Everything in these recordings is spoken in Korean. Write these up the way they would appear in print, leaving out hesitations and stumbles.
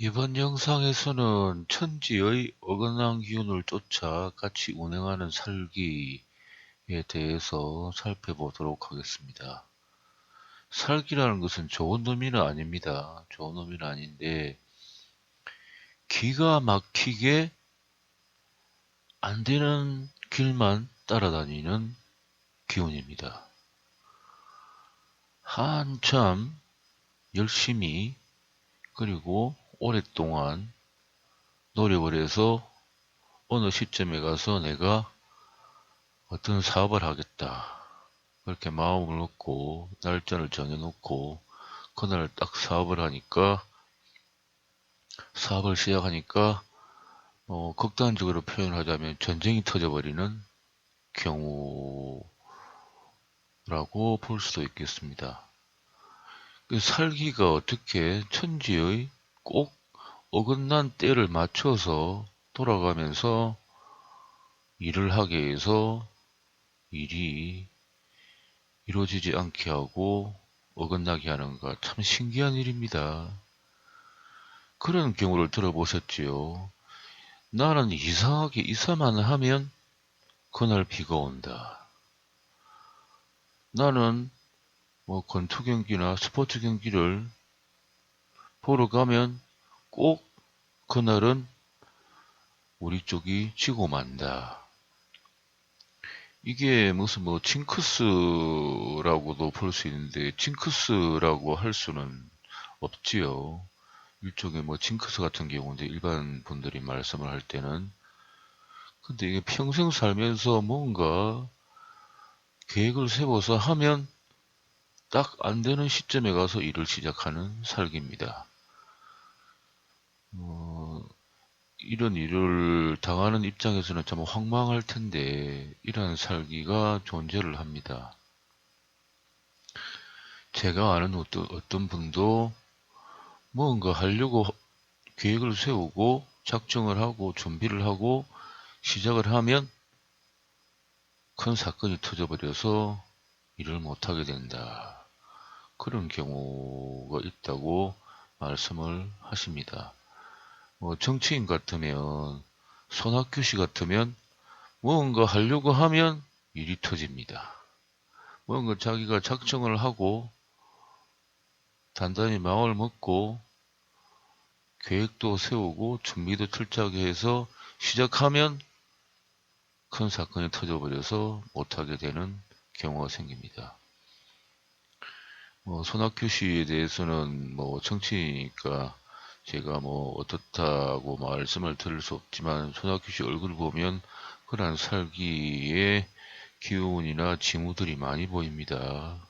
이번 영상에서는 천지의 어긋난 기운을 쫓아 같이 운행하는 살기에 대해서 살펴보도록 하겠습니다. 살기라는 것은 좋은 의미는 아닙니다. 좋은 의미는 아닌데 기가 막히게 안 되는 길만 따라다니는 기운입니다. 한참 열심히 그리고 오랫동안 노력을 해서 어느 시점에 가서 내가 어떤 사업을 하겠다. 그렇게 마음을 먹고 날짜를 정해놓고 그날 딱 사업을 시작하니까 극단적으로 표현하자면 전쟁이 터져버리는 경우라고 볼 수도 있겠습니다. 그 살기가 어떻게 천지의 꼭 어긋난 때를 맞춰서 돌아가면서 일을 하게 해서 일이 이루어지지 않게 하고 어긋나게 하는가 참 신기한 일입니다. 그런 경우를 들어보셨지요? 나는 이상하게 이사만 하면 그날 비가 온다. 나는 권투 경기나 스포츠 경기를 보러 가면 꼭 그날은 우리 쪽이 지고 만다. 이게 무슨 징크스라고도 볼 수 있는데 징크스라고 할 수는 없지요. 일종의 징크스 같은 경우인데 일반 분들이 말씀을 할 때는 근데 이게 평생 살면서 뭔가 계획을 세워서 하면 딱 안 되는 시점에 가서 일을 시작하는 살기입니다. 이런 일을 당하는 입장에서는 참 황망할 텐데 이런 살기가 존재를 합니다. 제가 아는 어떤 분도 뭔가 하려고 계획을 세우고 작정을 하고 준비를 하고 시작을 하면 큰 사건이 터져버려서 일을 못하게 된다. 그런 경우가 있다고 말씀을 하십니다. 정치인 같으면 손학규 씨 같으면 뭔가 하려고 하면 일이 터집니다. 뭔가 자기가 작정을 하고 단단히 마음을 먹고 계획도 세우고 준비도 철저하게 해서 시작하면 큰 사건이 터져버려서 못하게 되는 경우가 생깁니다. 손학규 씨에 대해서는 정치니까 제가 어떻다고 말씀을 드릴 수 없지만 손학규 씨 얼굴 보면 그런 살기의 기운이나 징후들이 많이 보입니다.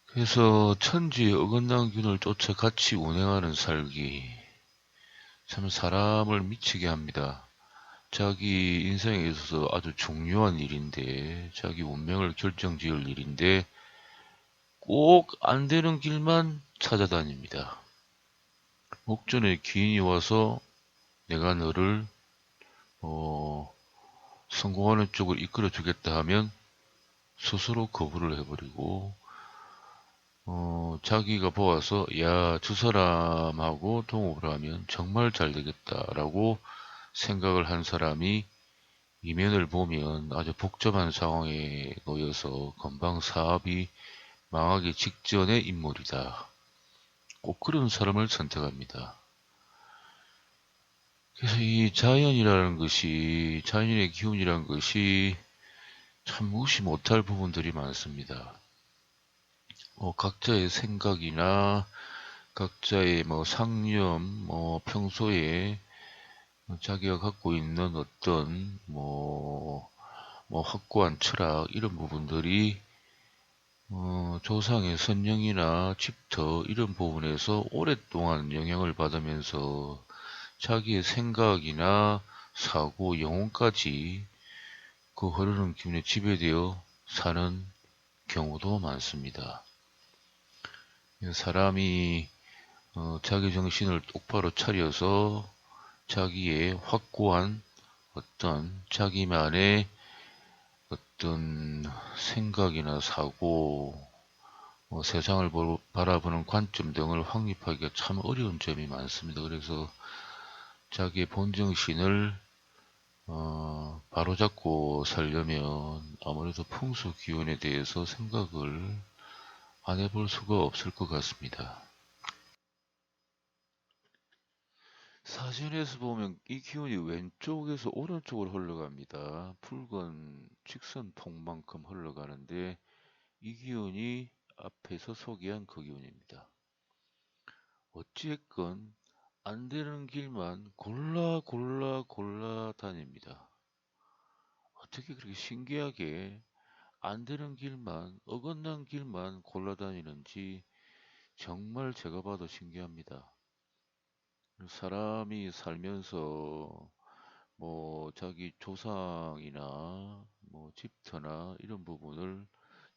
그래서 천지의 어긋난 균을 쫓아 같이 운행하는 살기 참 사람을 미치게 합니다. 자기 인생에 있어서 아주 중요한 일인데 자기 운명을 결정지을 일인데 꼭 안 되는 길만 찾아다닙니다. 목전에 귀인이 와서 내가 너를 성공하는 쪽을 이끌어 주겠다 하면 스스로 거부를 해버리고 자기가 보아서 야, 저 사람하고 동업을 하면 정말 잘 되겠다라고 생각을 한 사람이 이면을 보면 아주 복잡한 상황에 놓여서 금방 사업이 망하기 직전의 인물이다. 꼭 그런 사람을 선택합니다. 그래서 이 자연의 기운이라는 것이 참 무시 못할 부분들이 많습니다. 각자의 생각이나 각자의 상념, 평소에 자기가 갖고 있는 어떤 확고한 철학 이런 부분들이 조상의 선령이나 집터 이런 부분에서 오랫동안 영향을 받으면서 자기의 생각이나 사고, 영혼까지 그 흐르는 기운에 지배되어 사는 경우도 많습니다. 사람이 자기 정신을 똑바로 차려서 자기의 확고한 어떤 자기만의 어떤 생각이나 사고 세상을 바라보는 관점 등을 확립하기가 참 어려운 점이 많습니다. 그래서 자기의 본정신을 바로잡고 살려면 아무래도 풍수 기운에 대해서 생각을 안 해볼 수가 없을 것 같습니다. 사진에서 보면 이 기운이 왼쪽에서 오른쪽으로 흘러갑니다. 붉은 직선폭만큼 흘러가는데 이 기운이 앞에서 소개한 그 기운입니다. 어찌됐건 안 되는 길만 골라 다닙니다. 어떻게 그렇게 신기하게 안 되는 길만, 어긋난 길만 골라 다니는지 정말 제가 봐도 신기합니다. 사람이 살면서 자기 조상이나 집터나 이런 부분을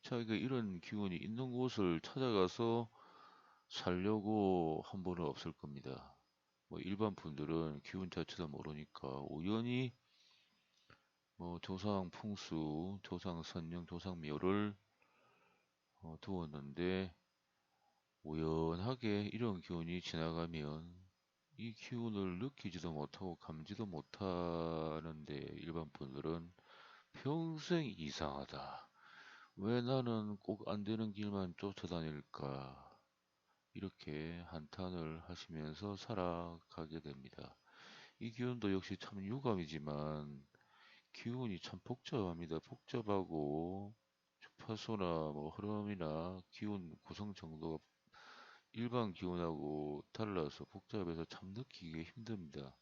자기가 이런 기운이 있는 곳을 찾아가서 살려고 한 번은 없을 겁니다. 일반 분들은 기운 자체도 모르니까 우연히 조상 풍수, 조상 선령, 조상 묘를 두었는데 우연하게 이런 기운이 지나가면 이 기운을 느끼지도 못하고 감지도 못하는데 일반 분들은 평생 이상하다. 왜 나는 꼭 안 되는 길만 쫓아다닐까? 이렇게 한탄을 하시면서 살아가게 됩니다. 이 기운도 역시 참 유감이지만 기운이 참 복잡합니다. 복잡하고 주파수나 흐름이나 기운 구성 정도가 일반 기운하고 달라서 복잡해서 참 느끼기 힘듭니다.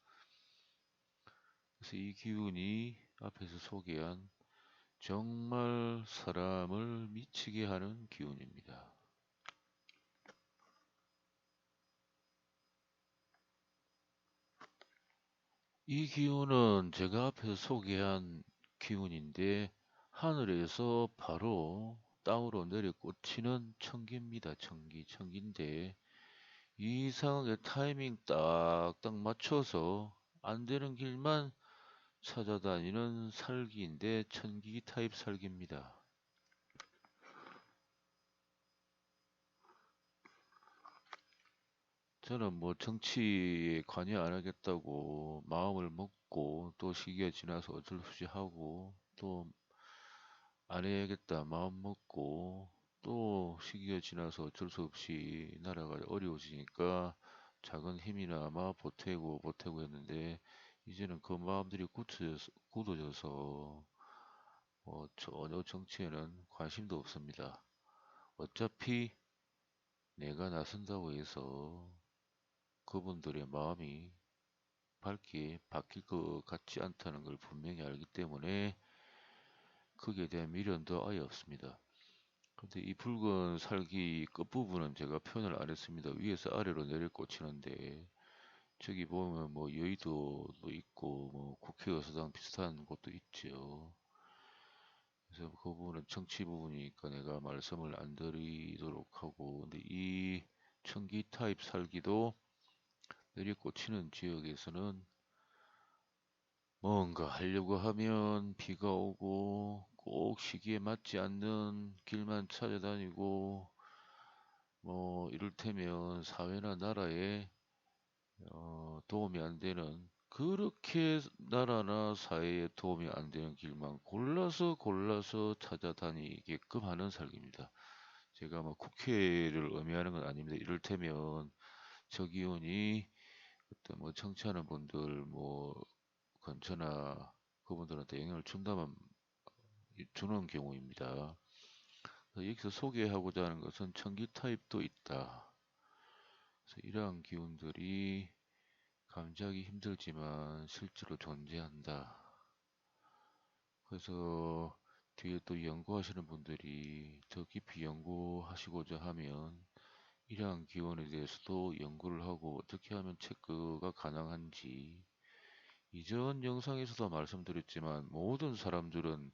그래서 이 기운이 앞에서 소개한 정말 사람을 미치게 하는 기운입니다. 이 기운은 제가 앞에서 소개한 기운인데 하늘에서 바로 땅으로 내려 꽂히는 천기입니다. 천기인데 이상하게 타이밍 딱딱 맞춰서 안 되는 길만 찾아다니는 살기인데 천기 타입 살기입니다. 저는 정치에 관여 안 하겠다고 마음을 먹고 또 시기가 지나서 어쩔 수 없이 하고 또 안 해야겠다 마음 먹고 또 시기가 지나서 어쩔 수 없이 나라가 어려워지니까 작은 힘이나마 보태고 했는데 이제는 그 마음들이 굳어져서 전혀 정치에는 관심도 없습니다. 어차피 내가 나선다고 해서 그분들의 마음이 밝게 바뀔 것 같지 않다는 걸 분명히 알기 때문에 거기에 대한 미련도 아예 없습니다. 근데 이 붉은 살기 끝부분은 제가 표현을 안 했습니다. 위에서 아래로 내려 꽂히는데 저기 보면 여의도도 있고 국회의사당 비슷한 곳도 있죠. 그래서 그 부분은 정치 부분이니까 내가 말씀을 안 드리도록 하고 근데 이 청기 타입 살기도 내리 꽂히는 지역에서는 뭔가 하려고 하면 비가 오고 꼭 시기에 맞지 않는 길만 찾아다니고 이를테면 사회나 나라에 도움이 안 되는 그렇게 나라나 사회에 도움이 안 되는 길만 골라서 찾아다니게끔 하는 살기입니다. 제가 국회를 의미하는 건 아닙니다. 이를테면 저기원이 그때 정치하는 분들 근처나 그분들한테 영향을 준다면 주는 경우입니다. 여기서 소개하고자 하는 것은 청기 타입도 있다. 그래서 이러한 기운들이 감지하기 힘들지만 실제로 존재한다. 그래서 뒤에 또 연구하시는 분들이 더 깊이 연구하시고자 하면 이러한 기원에 대해서도 연구를 하고 어떻게 하면 체크가 가능한지 이전 영상에서도 말씀드렸지만 모든 사람들은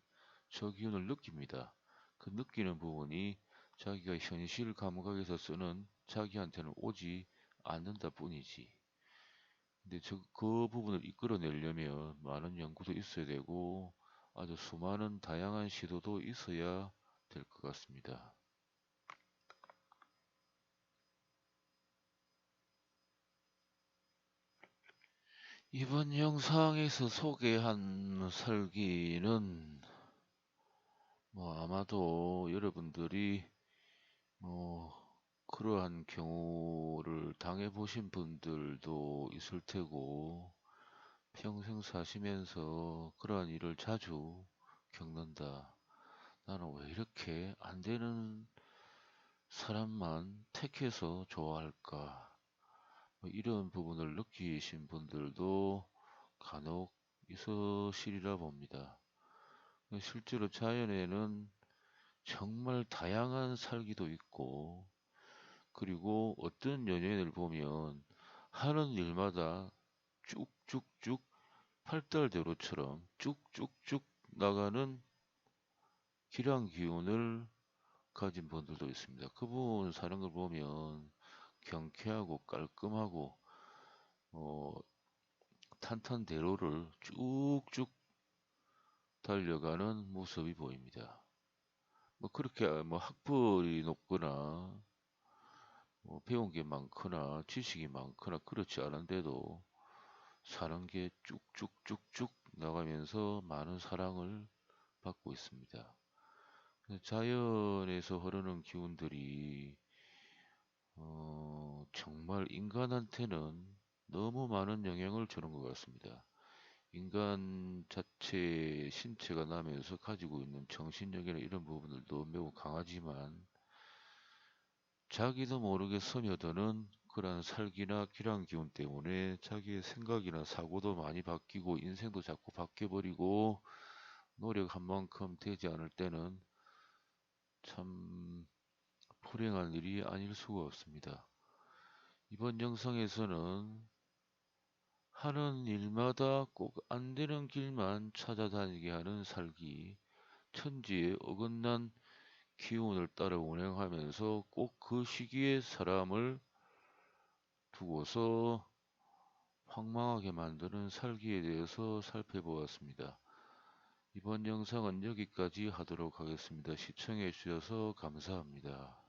저 기운을 느낍니다. 그 느끼는 부분이 자기가 현실 감각에서 쓰는 자기한테는 오지 않는다 뿐이지. 근데 그 부분을 이끌어내려면 많은 연구도 있어야 되고 아주 수많은 다양한 시도도 있어야 될 것 같습니다. 이번 영상에서 소개한 설기는 아마도 여러분들이 그러한 경우를 당해보신 분들도 있을 테고, 평생 사시면서 그러한 일을 자주 겪는다. 나는 왜 이렇게 안 되는 사람만 택해서 좋아할까? 이런 부분을 느끼신 분들도 간혹 있으시리라 봅니다. 실제로 자연에는 정말 다양한 살기도 있고, 그리고 어떤 연예인을 보면 하는 일마다 쭉쭉쭉 팔달대로처럼 쭉쭉쭉 나가는 기량 기운을 가진 분들도 있습니다. 그분 사는 걸 보면 경쾌하고 깔끔하고 어, 탄탄대로를 쭉쭉 달려가는 모습이 보입니다. 그렇게 학벌이 높거나 배운 게 많거나 지식이 많거나 그렇지 않은데도 사는 게 쭉쭉쭉쭉 나가면서 많은 사랑을 받고 있습니다. 자연에서 흐르는 기운들이 정말 인간한테는 너무 많은 영향을 주는 것 같습니다. 인간 자체의 신체가 나면서 가지고 있는 정신력이나 이런 부분들도 매우 강하지만 자기도 모르게 스며드는 그런 살기나 기량 기운 때문에 자기의 생각이나 사고도 많이 바뀌고 인생도 자꾸 바뀌어버리고 노력 한 만큼 되지 않을 때는 참 불행한 일이 아닐 수가 없습니다. 이번 영상에서는 하는 일마다 꼭 안 되는 길만 찾아다니게 하는 살기, 천지의 어긋난 기운을 따라 운행하면서 꼭 그 시기에 사람을 두고서 황망하게 만드는 살기에 대해서 살펴보았습니다. 이번 영상은 여기까지 하도록 하겠습니다. 시청해 주셔서 감사합니다.